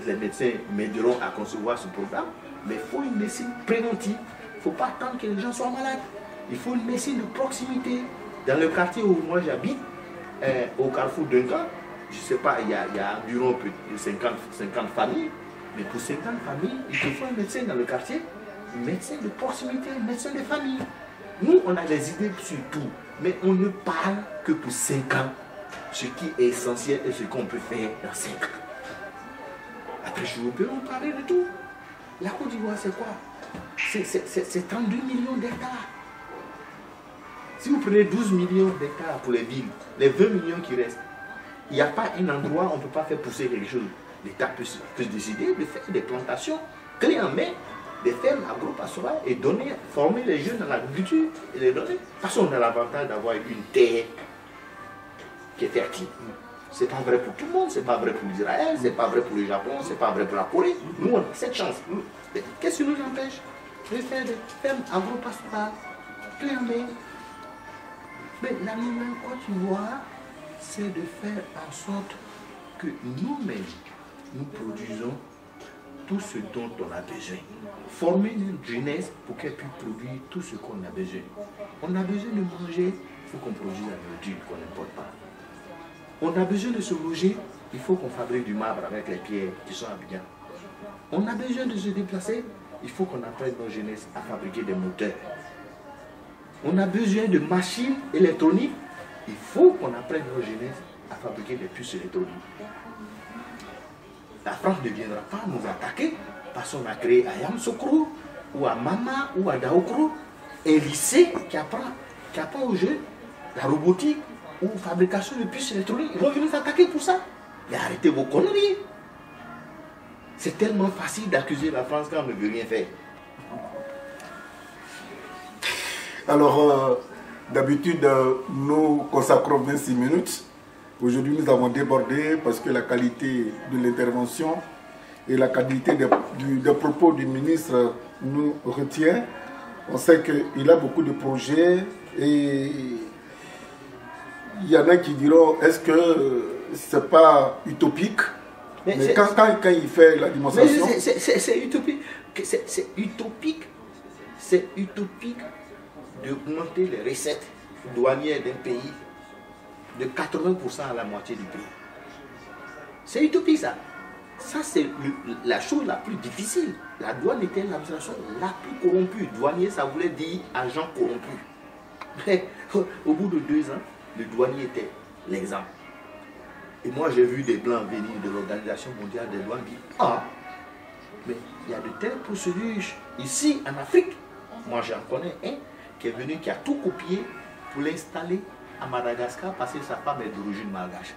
les médecins m'aideront à concevoir ce programme, mais il faut une médecine préventive. Il ne faut pas attendre que les gens soient malades. Il faut une médecine de proximité. Dans le quartier où moi j'habite, au carrefour d'Unga, je ne sais pas, il y a environ 50 familles, mais pour 50 familles, il te faut un médecin dans le quartier, un médecin de proximité, un médecin de famille. Nous, on a des idées sur tout, mais on ne parle que pour 5 ans, ce qui est essentiel et ce qu'on peut faire dans 5 ans. Après, je vous peux en parler de tout. La Côte d'Ivoire, c'est quoi? C'est 32 millions d'hectares. Si vous prenez 12 millions d'hectares pour les villes, les 20 millions qui restent, il n'y a pas un endroit où on ne peut pas faire pousser quelque chose. L'État peut décider de faire des plantations clés en main, des fermes agro-pastorales et former les jeunes dans l'agriculture et les donner. Parce qu'on a l'avantage d'avoir une terre qui est fertile. Ce n'est pas vrai pour tout le monde, ce n'est pas vrai pour l'Israël, ce n'est pas vrai pour le Japon, ce n'est pas vrai pour la Corée. Nous, on a cette chance. Qu'est-ce qui nous empêche de faire des fermes agro-pastorales clés en main? Mais la nouvelle Côte d'Ivoire, c'est de faire en sorte que nous-mêmes, nous produisons tout ce dont on a besoin. Former une jeunesse pour qu'elle puisse produire tout ce qu'on a besoin. On a besoin de manger, il faut qu'on produise la nourriture qu'on n'importe pas. On a besoin de se loger, il faut qu'on fabrique du marbre avec les pierres qui sont à Abidjan. On a besoin de se déplacer, il faut qu'on apprenne nos jeunesses à fabriquer des moteurs. On a besoin de machines électroniques, il faut qu'on apprenne nos jeunesses à fabriquer des puces électroniques. La France ne viendra pas nous attaquer parce qu'on a créé à Yamoussoukro, ou à Mama, ou à Daokro, un lycée qui apprend aux jeunes la robotique ou la fabrication de puces électroniques. Ils vont venir nous attaquer pour ça. Mais arrêtez vos conneries. C'est tellement facile d'accuser la France quand on ne veut rien faire.
Alors, d'habitude, nous consacrons 26 minutes. Aujourd'hui, nous avons débordé parce que la qualité de l'intervention et la qualité des propos du ministre nous retient. On sait qu'il a beaucoup de projets et il y en a qui diront, est-ce que ce n'est pas utopique? Mais quand il fait la démonstration...
C'est utopique. C'est utopique d'augmenter les recettes douanières d'un pays de 80% à la moitié du pays. C'est utopique ça. Ça c'est la chose la plus difficile. La douane était l'administration la plus corrompue. Douanier, ça voulait dire agent corrompu. Mais au bout de 2 ans, le douanier était l'exemple. Et moi, j'ai vu des plans venir de l'Organisation mondiale des douanes dire, ah, mais il y a de telles procédures ici en Afrique. Moi, j'en connais un qui est venu, qui a tout copié pour l'installer à Madagascar parce que sa femme est d'origine malgache.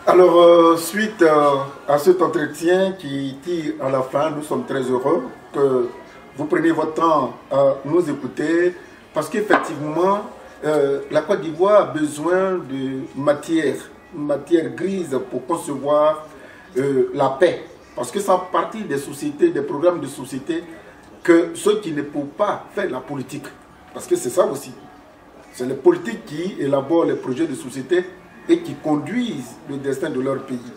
Alors, suite à cet entretien qui tire à la fin, nous sommes très heureux que vous preniez votre temps à nous écouter parce qu'effectivement, la Côte d'Ivoire a besoin de matière grise pour concevoir la paix. Parce que c'est partie des sociétés, des programmes de société, que ceux qui ne peuvent pas faire la politique. Parce que c'est ça aussi. C'est les politiques qui élaborent les projets de société et qui conduisent le destin de leur pays.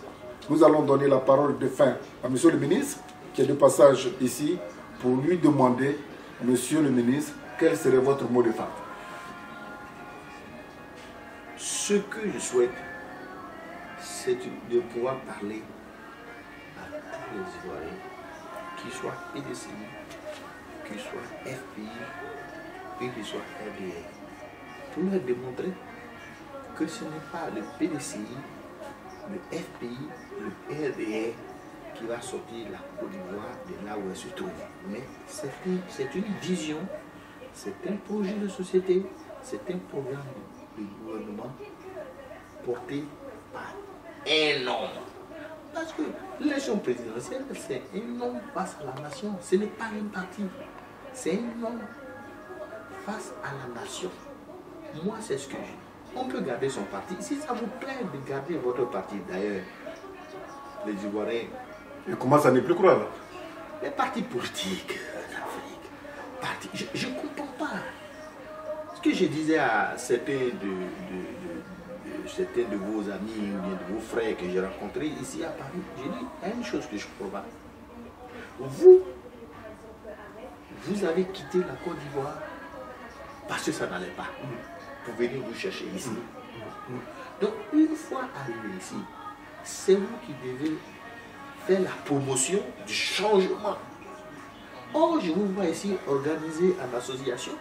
Nous allons donner la parole de fin à M. le ministre, qui est de passage ici, pour lui demander, Monsieur le ministre, quel serait votre mot de fin?
Ce que je souhaite, c'est de pouvoir parler à tous les Ivoiriens, qu'ils soient PDCI, qu'ils soient FPI et qu'ils soient RDR, pour leur démontrer que ce n'est pas le PDCI, le FPI, le RDR qui va sortir la Côte d'Ivoire de là où elle se trouve. Mais c'est une vision, c'est un projet de société, c'est un programme de gouvernement porté par un homme. Parce que l'élection présidentielle, c'est un homme face à la nation. Ce n'est pas un parti, c'est un homme face à la nation. Moi, c'est ce que j'ai. On peut garder son parti. Si ça vous plaît de garder votre parti, d'ailleurs, les Ivoiriens.
Et comment ça n'est plus croire?
Les partis politiques d'Afrique, je ne comprends pas. Ce que je disais à certains de vos amis ou bien de vos frères que j'ai rencontrés ici à Paris, j'ai dit, il y a une chose que je ne comprends pas. Vous avez quitté la Côte d'Ivoire parce que ça n'allait pas. Pour venir vous chercher ici. Donc, une fois arrivé ici, c'est vous qui devez faire la promotion du changement. Or, je vous vois ici organiser une association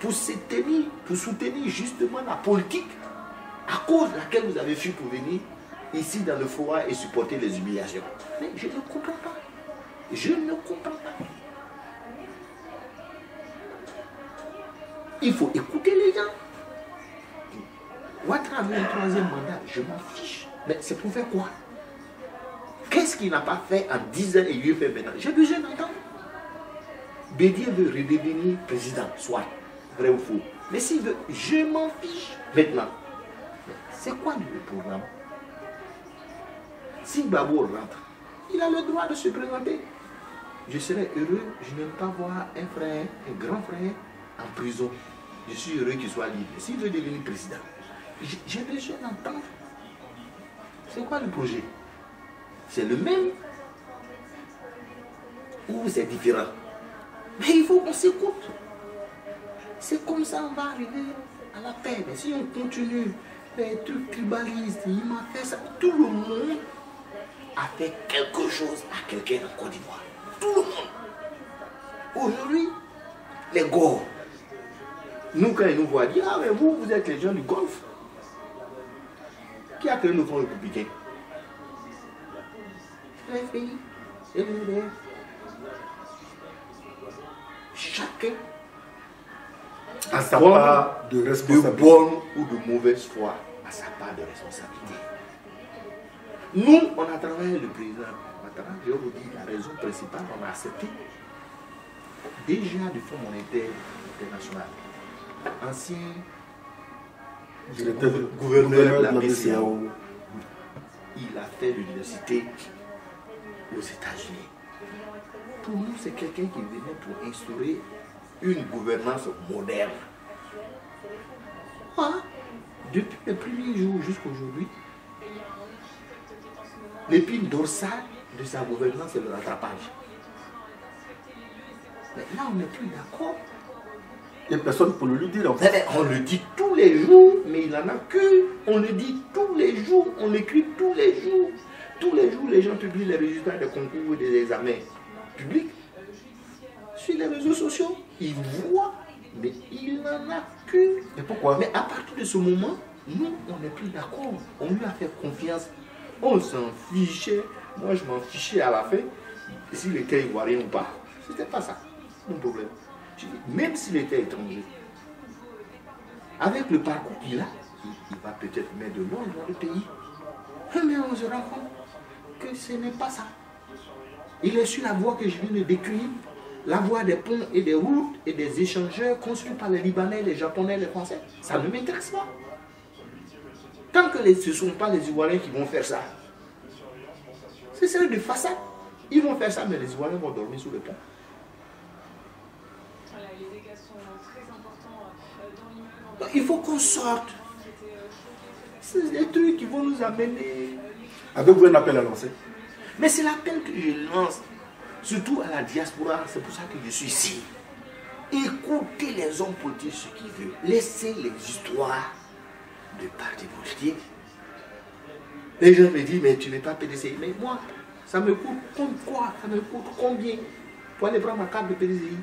pour soutenir justement la politique à cause de laquelle vous avez fui pour venir ici dans le froid et supporter les humiliations. Mais je ne comprends pas. Je ne comprends pas. Il faut écouter les gens. Ouattara veut un troisième mandat, je m'en fiche. Mais c'est pour faire quoi? Qu'est-ce qu'il n'a pas fait en 10 ans et il fait maintenant? J'ai besoin d'entendre. Bédier veut redevenir président, soit vrai ou faux. Mais s'il veut, je m'en fiche maintenant. C'est quoi le programme? Si Babour rentre, il a le droit de se présenter. Je serais heureux, je n'aime pas voir un frère, un grand frère en prison. Je suis heureux qu'il soit libre. S'il veut devenir président, j'ai besoin d'entendre. C'est quoi le projet? C'est le même ou c'est différent? Mais il faut qu'on s'écoute. C'est comme ça on va arriver à la paix. Mais si on continue les trucs tribalistes, il m'a fait ça. Tout le monde a fait quelque chose à quelqu'un en Côte d'Ivoire. Tout le monde. Aujourd'hui, les Gors, nous quand ils nous voient dire, ah mais vous êtes les gens du Golfe. Qui a créé le Front républicain? Les filles et les mères. Chacun
à sa part de responsabilité.
De bonne ou de mauvaise foi, à sa part de responsabilité. Nous, on a travaillé le président Ouattara, je vous dis la raison principale, on a accepté déjà du Fonds monétaire international, ancien gouverneur de la BCEAO. Il a fait l'université aux États-Unis. Pour nous, c'est quelqu'un qui venait pour instaurer une gouvernance moderne. Ah, depuis le premier jour jusqu'à aujourd'hui, l'épine dorsale de sa gouvernance, c'est le rattrapage. Mais là, on n'est plus d'accord.
Il n'y a personne pour le lui dire. En fait.
On le dit tous les jours, mais il n'en a que. On le dit tous les jours, on l'écrit tous les jours. Tous les jours, les gens publient les résultats des concours et des examens publics sur les réseaux sociaux. Ils voient Mais il n'en a qu'une.
Et pourquoi?
Mais à partir de ce moment, nous, on n'est plus d'accord. On lui a fait confiance. On s'en fichait. Moi, je m'en fichais à la fin s'il était ivoirien ou pas. C'était pas ça, mon problème. Je dis, même s'il était étranger, avec le parcours qu'il a, il va peut-être mettre de l'ordre dans le pays. Mais on se rend compte que ce n'est pas ça. Il est sur la voie que je viens de décrire, la voie des ponts et des routes et des échangeurs construits par les Libanais, les Japonais, les Français. Ça ne m'intéresse pas. Tant que ce ne sont pas les Ivoiriens qui vont faire ça, c'est ça de façade. Ils vont faire ça, mais les Ivoiriens vont dormir sous le pont.
Les dégâts sont très importants dans l'immeuble.
Donc, il faut qu'on sorte. C'est des trucs qui vont nous amener.
Avez-vous un appel à lancer?
Mais c'est l'appel que je lance, surtout à la diaspora. C'est pour ça que je suis ici. Écoutez les hommes politiques ce qu'ils veulent. Laissez les histoires de partis politiques. Les gens me disent, mais tu n'es pas PDCI. Mais moi, ça me coûte quoi? Ça me coûte combien pour aller prendre ma carte de PDCI?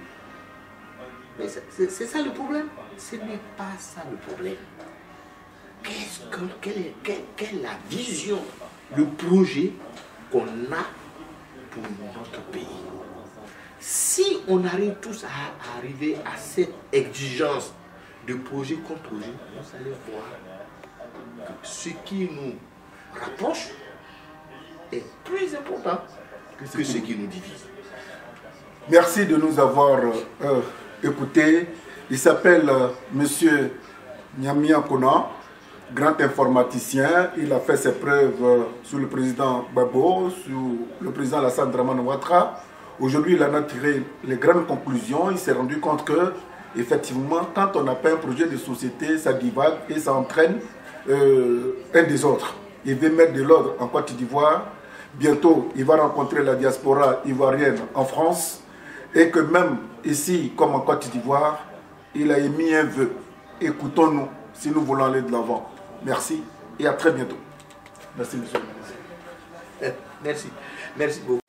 Mais c'est ça le problème. Ce n'est pas ça le problème. Quelle est la vision, le projet qu'on a pour notre pays? Si on arrive tous à arriver à cette exigence de projet contre projet, vous allez voir que ce qui nous rapproche est plus important que ce qui nous divise.
Merci de nous avoir écoutés. Il s'appelle Monsieur Nyamia Kona, grand informaticien. Il a fait ses preuves sous le président Gbagbo, sous le président Alassane Dramane Ouattara. Aujourd'hui, il en a tiré les grandes conclusions. Il s'est rendu compte que, effectivement, quand on n'a pas un projet de société, ça divague et ça entraîne un désordre. Il veut mettre de l'ordre en Côte d'Ivoire. Bientôt, il va rencontrer la diaspora ivoirienne en France. Et que même ici, comme en Côte d'Ivoire, il a émis un vœu. Écoutons-nous si nous voulons aller de l'avant. Merci et à très bientôt. Merci, monsieur le ministre.
Merci. Merci beaucoup.